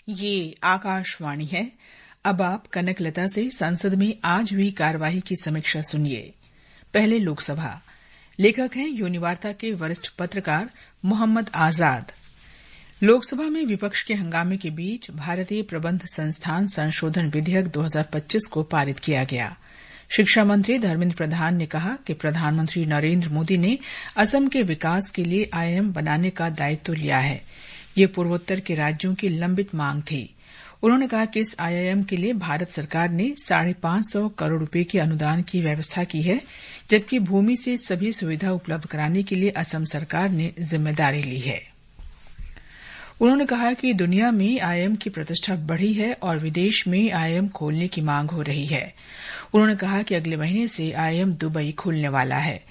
ये आकाशवाणी है। अब आप कनकलता से संसद में आज हुई कार्यवाही की समीक्षा सुनिए। पहले लोकसभा। लेखक हैं यूनिवार्ता के वरिष्ठ पत्रकार मोहम्मद आजाद। लोकसभा में विपक्ष के हंगामे के बीच भारतीय प्रबंध संस्थान संशोधन विधेयक 2025 को पारित किया गया। शिक्षा मंत्री धर्मेंद्र प्रधान ने कहा कि प्रधानमंत्री नरेंद्र मोदी ने असम के विकास के लिए आईआईएम बनाने का दायित्व लिया है। ये पूर्वोत्तर के राज्यों की लंबित मांग थी। उन्होंने कहा कि इस आईआईएम के लिए भारत सरकार ने 550 करोड़ रुपए के अनुदान की व्यवस्था की है, जबकि भूमि से सभी सुविधा उपलब्ध कराने के लिए असम सरकार ने जिम्मेदारी ली है। उन्होंने कहा कि दुनिया में आईआईएम की प्रतिष्ठा बढ़ी है और विदेश में आईआईएम खोलने की मांग हो रही है। उन्होंने कहा कि अगले महीने से आईआईएम दुबई खुलने वाला है।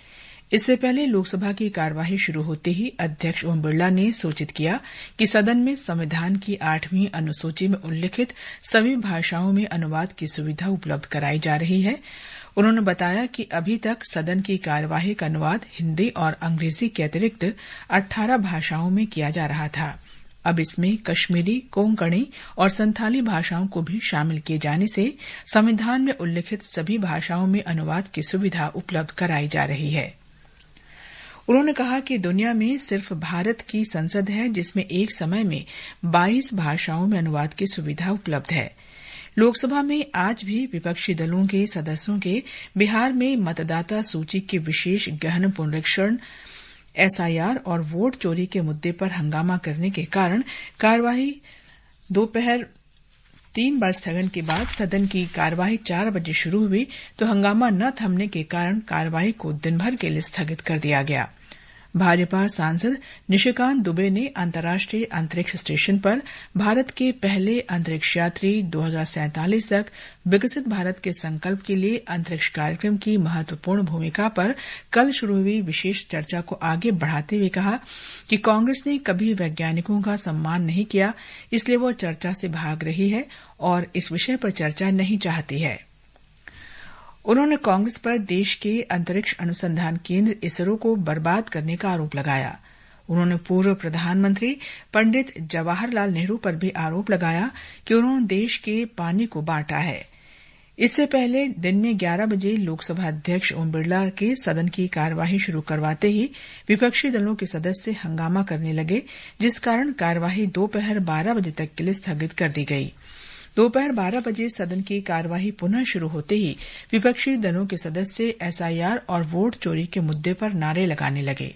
इससे पहले लोकसभा की कार्यवाही शुरू होते ही अध्यक्ष ओम बिरला ने सूचित किया कि सदन में संविधान की 8वीं अनुसूची में उल्लिखित सभी भाषाओं में अनुवाद की सुविधा उपलब्ध कराई जा रही है। उन्होंने बताया कि अभी तक सदन की कार्यवाही का अनुवाद हिन्दी और अंग्रेजी के अतिरिक्त 18 भाषाओं में किया जा रहा था। अब इसमें कश्मीरी, कोंकणी और संथाली भाषाओं को भी शामिल किए जाने से संविधान में उल्लिखित सभी भाषाओं में अनुवाद की सुविधा उपलब्ध कराई जा रही है। उन्होंने कहा कि दुनिया में सिर्फ भारत की संसद है जिसमें एक समय में 22 भाषाओं में अनुवाद की सुविधा उपलब्ध है। लोकसभा में आज भी विपक्षी दलों के सदस्यों के बिहार में मतदाता सूची के विशेष गहन पुनरीक्षण, एसआईआर और वोट चोरी के मुद्दे पर हंगामा करने के कारण कार्यवाही दोपहर 3 बार स्थगन के बाद सदन की कार्यवाही 4 बजे शुरू हुई तो हंगामा न थमने के कारण कार्यवाही को दिन भर के लिए स्थगित कर दिया गया। भाजपा सांसद निशिकांत दुबे ने अंतर्राष्ट्रीय अंतरिक्ष स्टेशन पर भारत के पहले अंतरिक्ष यात्री 2047 तक विकसित भारत के संकल्प के लिए अंतरिक्ष कार्यक्रम की महत्वपूर्ण भूमिका पर कल शुरू हुई विशेष चर्चा को आगे बढ़ाते हुए कहा कि कांग्रेस ने कभी वैज्ञानिकों का सम्मान नहीं किया, इसलिए वो चर्चा से भाग रही है और इस विषय पर चर्चा नहीं चाहती है। उन्होंने कांग्रेस पर देश के अंतरिक्ष अनुसंधान केंद्र इसरो को बर्बाद करने का आरोप लगाया। उन्होंने पूर्व प्रधानमंत्री पंडित जवाहरलाल नेहरू पर भी आरोप लगाया कि उन्होंने देश के पानी को बांटा है। इससे पहले दिन में 11 बजे लोकसभा अध्यक्ष ओम बिरला के सदन की कार्यवाही शुरू करवाते ही विपक्षी दलों के सदस्य हंगामा करने लगे, जिस कारण कार्यवाही दोपहर 12 बजे तक के लिए स्थगित कर दी गई। दोपहर 12 बजे सदन की कार्यवाही पुनः शुरू होते ही विपक्षी दलों के सदस्य एसआईआर और वोट चोरी के मुद्दे पर नारे लगाने लगे।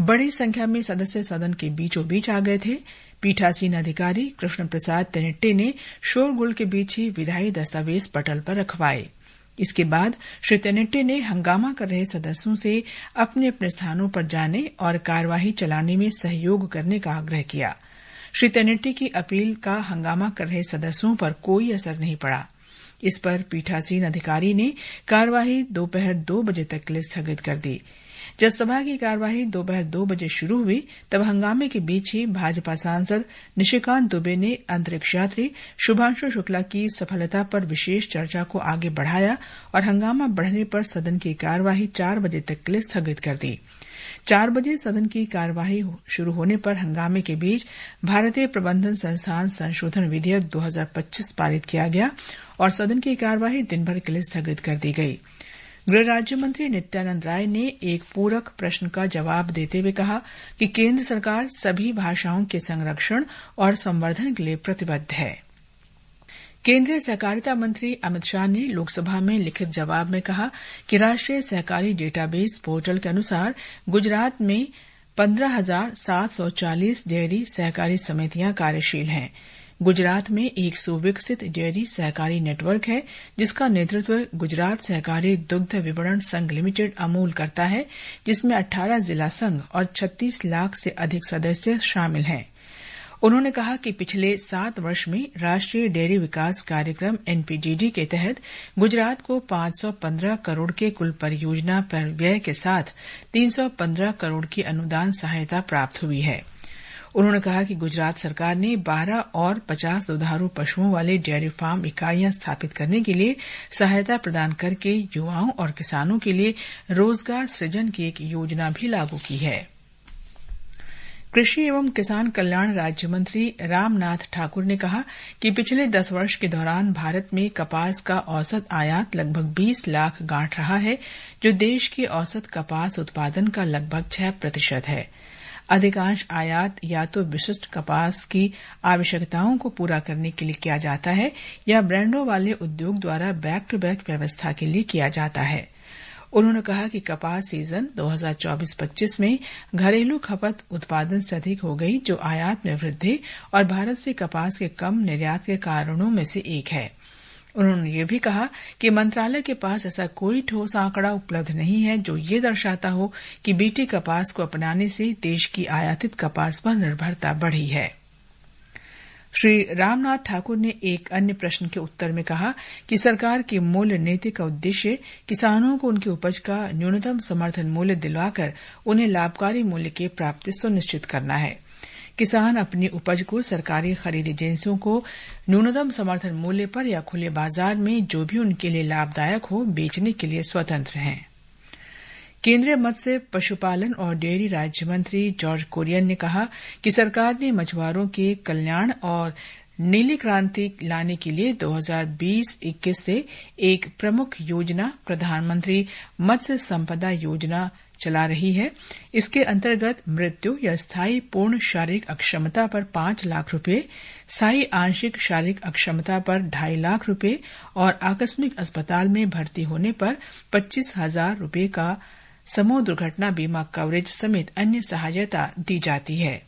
बड़ी संख्या में सदस्य सदन के बीचों बीच आ गए थे। पीठासीन अधिकारी कृष्ण प्रसाद तेनेट्टे ने शोरगुल के बीच ही विधायी दस्तावेज पटल पर रखवाए। इसके बाद श्री तेनेट्टे ने हंगामा कर रहे सदस्यों से अपने अपने स्थानों पर जाने और कार्यवाही चलाने में सहयोग करने का आग्रह किया। श्री तेनेट्टे की अपील का हंगामा कर रहे सदस्यों पर कोई असर नहीं पड़ा। इस पर पीठासीन अधिकारी ने कार्यवाही दोपहर 2 बजे तक के लिए स्थगित कर दी। जब सभा की कार्यवाही दोपहर 2 बजे शुरू हुई तब हंगामे के बीच ही भाजपा सांसद निशिकांत दुबे ने अंतरिक्ष यात्री शुभांशु शुक्ला की सफलता पर विशेष चर्चा को आगे बढ़ाया और हंगामा बढ़ने पर सदन की कार्यवाही 4 बजे तक के लिए स्थगित कर दी। 4 बजे सदन की कार्यवाही शुरू होने पर हंगामे के बीच भारतीय प्रबंधन संस्थान संशोधन विधेयक 2025 पारित किया गया और सदन की कार्यवाही दिन भर के लिए स्थगित कर दी गई। गृह राज्य मंत्री नित्यानंद राय ने एक पूरक प्रश्न का जवाब देते हुए कहा कि केंद्र सरकार सभी भाषाओं के संरक्षण और संवर्धन के लिए प्रतिबद्ध है। केंद्रीय सहकारिता मंत्री अमित शाह ने लोकसभा में लिखित जवाब में कहा कि राष्ट्रीय सहकारी डेटाबेस पोर्टल के अनुसार गुजरात में 15,740 डेयरी सहकारी समितियां कार्यशील हैं। गुजरात में एक सुविकसित डेयरी सहकारी नेटवर्क है, जिसका नेतृत्व गुजरात सहकारी दुग्ध विपणन संघ लिमिटेड अमूल करता है, जिसमें 18 जिला संघ और 36 लाख से अधिक सदस्य शामिल हैं। उन्होंने कहा कि पिछले 7 वर्ष में राष्ट्रीय डेयरी विकास कार्यक्रम एनपीडीडी के तहत गुजरात को 515 करोड़ के कुल परियोजना पर व्यय के साथ 315 करोड़ की अनुदान सहायता प्राप्त हुई है। उन्होंने कहा कि गुजरात सरकार ने 12 और 50 दुधारू पशुओं वाले डेयरी फार्म इकाइयां स्थापित करने के लिए सहायता प्रदान करके युवाओं और किसानों के लिए रोजगार सृजन की एक योजना भी लागू की है। कृषि एवं किसान कल्याण राज्य मंत्री रामनाथ ठाकुर ने कहा कि पिछले 10 वर्ष के दौरान भारत में कपास का औसत आयात लगभग 20 लाख गांठ रहा है, जो देश के औसत कपास उत्पादन का लगभग 6% है। अधिकांश आयात या तो विशिष्ट कपास की आवश्यकताओं को पूरा करने के लिए किया जाता है या ब्रांडों वाले उद्योग द्वारा बैक टू बैक व्यवस्था के लिए किया जाता है। उन्होंने कहा कि कपास सीजन 2024-25 में घरेलू खपत उत्पादन से अधिक हो गई, जो आयात में वृद्धि और भारत से कपास के कम निर्यात के कारणों में से एक है। उन्होंने ये भी कहा कि मंत्रालय के पास ऐसा कोई ठोस आंकड़ा उपलब्ध नहीं है जो ये दर्शाता हो कि बीटी कपास को अपनाने से देश की आयातित कपास पर निर्भरता बढ़ी है। श्री रामनाथ ठाकुर ने एक अन्य प्रश्न के उत्तर में कहा कि सरकार की मूल्य नीति का उद्देश्य किसानों को उनकी उपज का न्यूनतम समर्थन मूल्य दिलवाकर उन्हें लाभकारी मूल्य की प्राप्ति सुनिश्चित करना है। किसान अपनी उपज को सरकारी खरीद एजेंसियों को न्यूनतम समर्थन मूल्य पर या खुले बाजार में जो भी उनके लिए लाभदायक हो बेचने के लिए स्वतंत्र हैं। केंद्रीय मत्स्य, पशुपालन और डेयरी राज्य मंत्री जॉर्ज कुरियन ने कहा कि सरकार ने मछुआरों के कल्याण और नीली क्रांति लाने के लिए 2020-21 से एक प्रमुख योजना प्रधानमंत्री मत्स्य संपदा योजना चला रही है। इसके अंतर्गत मृत्यु या स्थायी पूर्ण शारीरिक अक्षमता पर 5 लाख रुपए, स्थायी आंशिक शारीरिक अक्षमता पर 2.5 लाख रुपए और आकस्मिक अस्पताल में भर्ती होने पर 25,000 रुपए का समूह दुर्घटना बीमा कवरेज समेत अन्य सहायता दी जाती है।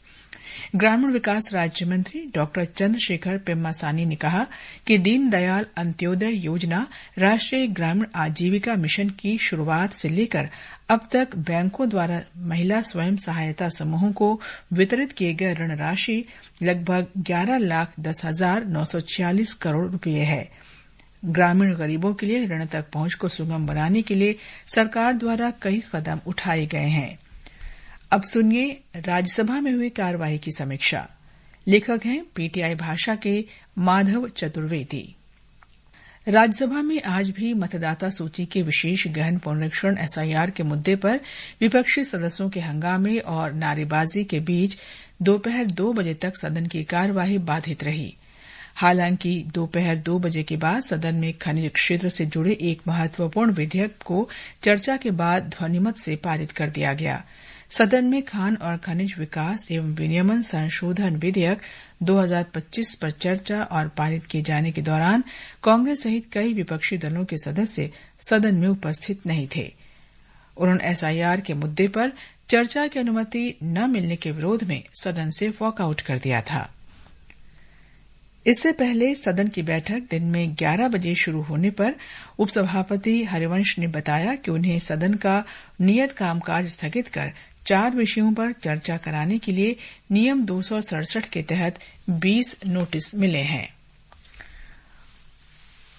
ग्रामीण विकास राज्य मंत्री डॉक्टर चंद्रशेखर पेम्मासानी ने कहा कि दीनदयाल अंत्योदय योजना राष्ट्रीय ग्रामीण आजीविका मिशन की शुरूआत से लेकर अब तक बैंकों द्वारा महिला स्वयं सहायता समूहों को वितरित किए गए ऋण राशि लगभग 11,10,946 करोड़ रुपए है। ग्रामीण गरीबों के लिए ऋण तक पहुंच को सुगम बनाने के लिए सरकार द्वारा कई कदम उठाए गए हैं। अब सुनिए राज्यसभा में हुई कार्यवाही की समीक्षा। लेखक हैं पीटीआई भाषा के माधव चतुर्वेदी। राज्यसभा में आज भी मतदाता सूची के विशेष गहन पुनरीक्षण एसआईआर के मुद्दे पर विपक्षी सदस्यों के हंगामे और नारेबाजी के बीच दोपहर 2 बजे तक सदन की कार्यवाही बाधित रही। हालांकि दोपहर 2 बजे के बाद सदन में खनिज क्षेत्र से जुड़े एक महत्वपूर्ण विधेयक को चर्चा के बाद ध्वनिमत से पारित कर दिया गया। सदन में खान और खनिज विकास एवं विनियमन संशोधन विधेयक 2025 पर चर्चा और पारित किए जाने के दौरान कांग्रेस सहित कई विपक्षी दलों के सदस्य सदन में उपस्थित नहीं थे। उन्होंने एसआईआर के मुद्दे पर चर्चा की अनुमति न मिलने के विरोध में सदन से वॉकआउट कर दिया था। इससे पहले सदन की बैठक दिन में 11 बजे शुरू होने पर उपसभापति हरिवंश ने बताया कि उन्हें सदन का नियत कामकाज स्थगित कर 4 विषयों पर चर्चा कराने के लिए नियम 267 के तहत 20 नोटिस मिले हैं।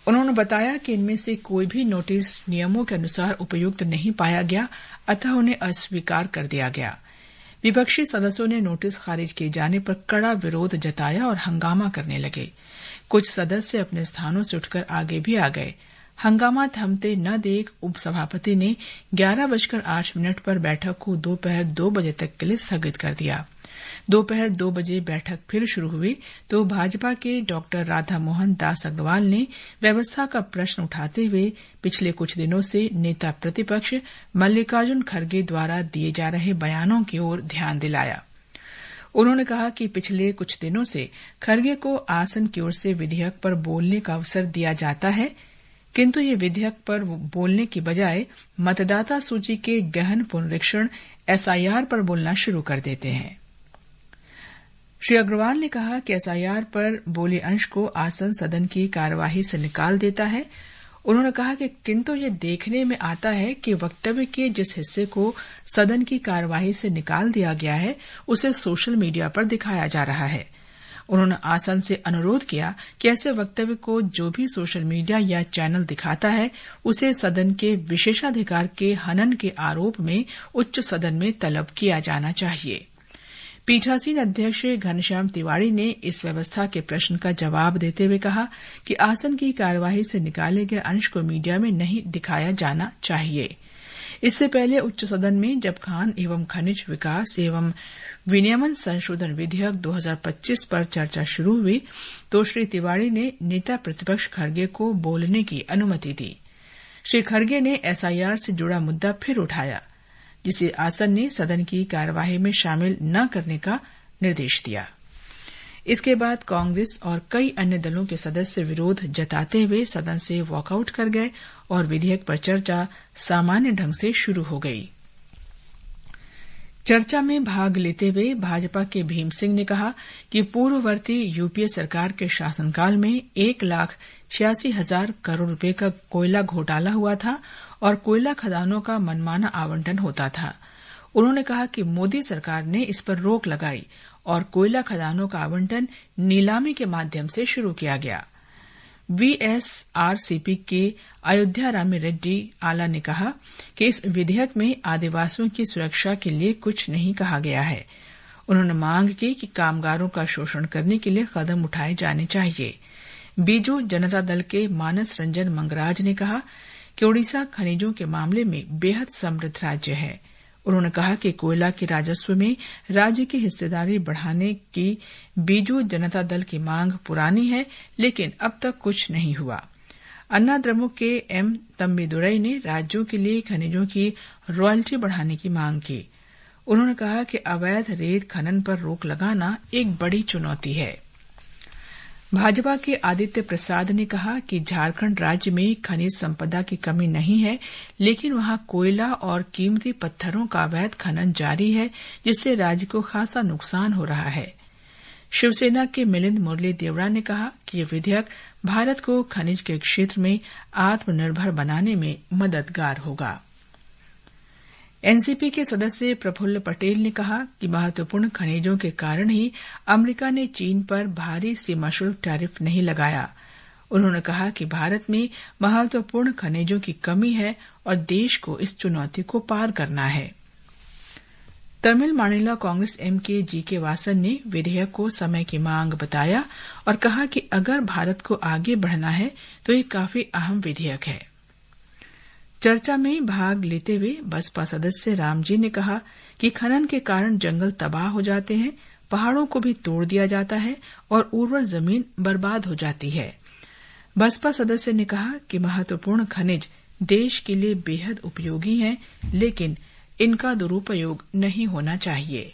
उन्होंने बताया कि इनमें से कोई भी नोटिस नियमों के अनुसार उपयुक्त नहीं पाया गया, अतः उन्हें अस्वीकार कर दिया गया। विपक्षी सदस्यों ने नोटिस खारिज किए जाने पर कड़ा विरोध जताया और हंगामा करने लगे। कुछ सदस्य अपने स्थानों से उठकर आगे भी आ गए। हंगामा थमते न देख उपसभापति ने 11:08 पर बैठक को दोपहर 2 बजे तक के लिए स्थगित कर दिया। दोपहर 2 बजे बैठक फिर शुरू हुई तो भाजपा के डॉक्टर राधा मोहन दास अग्रवाल ने व्यवस्था का प्रश्न उठाते हुए पिछले कुछ दिनों से नेता प्रतिपक्ष मल्लिकार्जुन खड़गे द्वारा दिए जा रहे बयानों की ओर ध्यान दिलाया। उन्होंने कहा कि पिछले कुछ दिनों से खड़गे को आसन की ओर से विधेयक पर बोलने का अवसर दिया जाता है, किंतु ये विधेयक पर बोलने की बजाय मतदाता सूची के गहन पुनरीक्षण एसआईआर पर बोलना शुरू कर देते हैं। श्री अग्रवाल ने कहा कि एसआईआर पर बोले अंश को आसन सदन की कार्यवाही से निकाल देता है। उन्होंने कहा कि किंतु ये देखने में आता है कि वक्तव्य के जिस हिस्से को सदन की कार्यवाही से निकाल दिया गया है उसे सोशल मीडिया पर दिखाया जा रहा है। उन्होंने आसन से अनुरोध किया कि ऐसे वक्तव्य को जो भी सोशल मीडिया या चैनल दिखाता है उसे सदन के विशेषाधिकार के हनन के आरोप में उच्च सदन में तलब किया जाना चाहिए। पीठासीन अध्यक्ष घनश्याम तिवारी ने इस व्यवस्था के प्रश्न का जवाब देते हुए कहा कि आसन की कार्यवाही से निकाले गए अंश को मीडिया में नहीं दिखाया जाना चाहिए। इससे पहले उच्च सदन में जब खान एवं खनिज विकास एवं विनियमन संशोधन विधेयक 2025 पर चर्चा शुरू हुई तो श्री तिवाड़ी ने नेता प्रतिपक्ष खरगे को बोलने की अनुमति दी। श्री खरगे ने एसआईआर से जुड़ा मुद्दा फिर उठाया, जिसे आसन ने सदन की कार्यवाही में शामिल न करने का निर्देश दिया। इसके बाद कांग्रेस और कई अन्य दलों के सदस्य विरोध जताते हुए सदन से वॉकआउट कर गए और विधेयक पर चर्चा सामान्य ढंग से शुरू हो गई। चर्चा में भाग लेते हुए भाजपा के भीम सिंह ने कहा कि पूर्ववर्ती यूपीए सरकार के शासनकाल में 1,86,000 करोड़ रुपए का कोयला घोटाला हुआ था और कोयला खदानों का मनमाना आवंटन होता था। उन्होंने कहा कि मोदी सरकार ने इस पर रोक लगाई और कोयला खदानों का आवंटन नीलामी के माध्यम से शुरू किया गया। वीएसआरसीपी के अयोध्या रामी रेड्डी आला ने कहा कि इस विधेयक में आदिवासियों की सुरक्षा के लिए कुछ नहीं कहा गया है। उन्होंने मांग की कि कामगारों का शोषण करने के लिए कदम उठाए जाने चाहिए। बीजू जनता दल के मानस रंजन मंगराज ने कहा कि ओडिशा खनिजों के मामले में बेहद समृद्ध राज्य है। उन्होंने कहा कि कोयला के राजस्व में राज्य की हिस्सेदारी बढ़ाने की बीजू जनता दल की मांग पुरानी है, लेकिन अब तक कुछ नहीं हुआ। अन्ना द्रमुक के एम तम्बीदुरई ने राज्यों के लिए खनिजों की रॉयल्टी बढ़ाने की मांग की। उन्होंने कहा कि अवैध रेत खनन पर रोक लगाना एक बड़ी चुनौती है। भाजपा के आदित्य प्रसाद ने कहा कि झारखंड राज्य में खनिज संपदा की कमी नहीं है, लेकिन वहां कोयला और कीमती पत्थरों का अवैध खनन जारी है, जिससे राज्य को खासा नुकसान हो रहा है। शिवसेना के मिलिंद मुरली देवड़ा ने कहा कि यह विधेयक भारत को खनिज के क्षेत्र में आत्मनिर्भर बनाने में मददगार होगा। एनसीपी के सदस्य प्रफुल्ल पटेल ने कहा कि महत्वपूर्ण खनिजों के कारण ही अमेरिका ने चीन पर भारी सीमा शुल्क टैरिफ नहीं लगाया। उन्होंने कहा कि भारत में महत्वपूर्ण खनिजों की कमी है और देश को इस चुनौती को पार करना है। तमिल मानिला कांग्रेस एम के जीके वासन ने विधेयक को समय की मांग बताया और कहा कि अगर भारत को आगे बढ़ना है तो ये काफी अहम विधेयक है। चर्चा में भाग लेते हुए बसपा सदस्य रामजी ने कहा कि खनन के कारण जंगल तबाह हो जाते हैं, पहाड़ों को भी तोड़ दिया जाता है और उर्वर जमीन बर्बाद हो जाती है। बसपा सदस्य ने कहा कि महत्वपूर्ण खनिज देश के लिए बेहद उपयोगी हैं, लेकिन इनका दुरुपयोग नहीं होना चाहिए।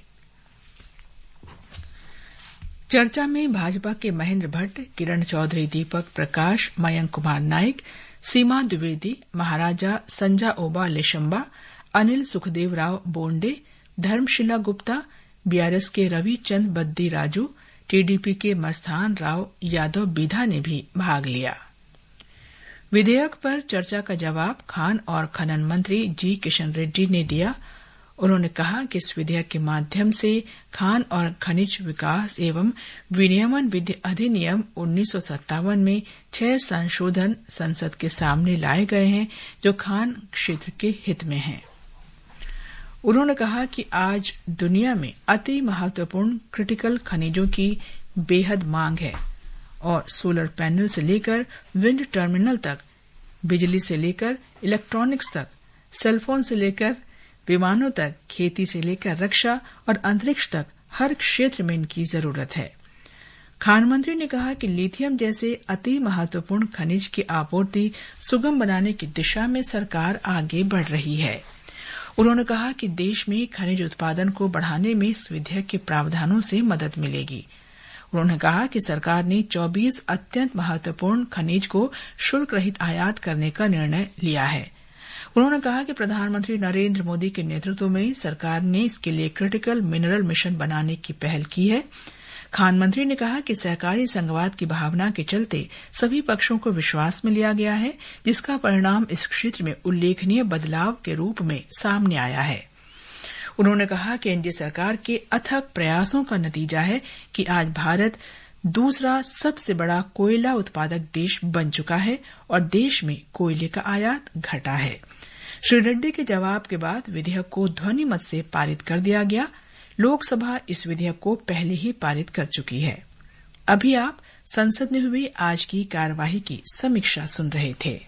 चर्चा में भाजपा के महेंद्र भट्ट, किरण चौधरी, दीपक प्रकाश, मयंक कुमार नाइक, सीमा द्विवेदी, महाराजा संजा ओबा लेशंबा, अनिल सुखदेव राव बोंडे, धर्मशिला गुप्ता, बीआरएस के रविचंद बद्दी राजू, टीडीपी के मस्तान राव यादव बीधा ने भी भाग लिया। विधेयक पर चर्चा का जवाब खान और खनन मंत्री जी किशन रेड्डी ने दिया। उन्होंने कहा कि इस विधेयक के माध्यम से खान और खनिज विकास एवं विनियमन अधिनियम 1957 में 6 संशोधन संसद के सामने लाए गए हैं, जो खान क्षेत्र के हित में हैं। उन्होंने कहा कि आज दुनिया में अति महत्वपूर्ण क्रिटिकल खनिजों की बेहद मांग है और सोलर पैनल से लेकर विंड टर्मिनल तक, बिजली से लेकर इलेक्ट्रॉनिक्स तक, सेलफोन से लेकर विमानों तक, खेती से लेकर रक्षा और अंतरिक्ष तक हर क्षेत्र में इनकी जरूरत है। खान मंत्री ने कहा कि लिथियम जैसे अति महत्वपूर्ण खनिज की आपूर्ति सुगम बनाने की दिशा में सरकार आगे बढ़ रही है। उन्होंने कहा कि देश में खनिज उत्पादन को बढ़ाने में इस विधेयक के प्रावधानों से मदद मिलेगी। उन्होंने कहा कि सरकार ने 24 अत्यंत महत्वपूर्ण खनिज को शुल्क रहित आयात करने का निर्णय लिया है। उन्होंने कहा कि प्रधानमंत्री नरेंद्र मोदी के नेतृत्व में सरकार ने इसके लिए क्रिटिकल मिनरल मिशन बनाने की पहल की है। खान मंत्री ने कहा कि सहकारी संघवाद की भावना के चलते सभी पक्षों को विश्वास में लिया गया है, जिसका परिणाम इस क्षेत्र में उल्लेखनीय बदलाव के रूप में सामने आया है। उन्होंने कहा कि एनडीए सरकार के अथक प्रयासों का नतीजा है कि आज भारत दूसरा सबसे बड़ा कोयला उत्पादक देश बन चुका है और देश में कोयले का आयात घटा है। श्री रेड्डी के जवाब के बाद विधेयक को ध्वनि मत से पारित कर दिया गया। लोकसभा इस विधेयक को पहले ही पारित कर चुकी है। अभी आप संसद में हुई आज की कार्यवाही की समीक्षा सुन रहे थे।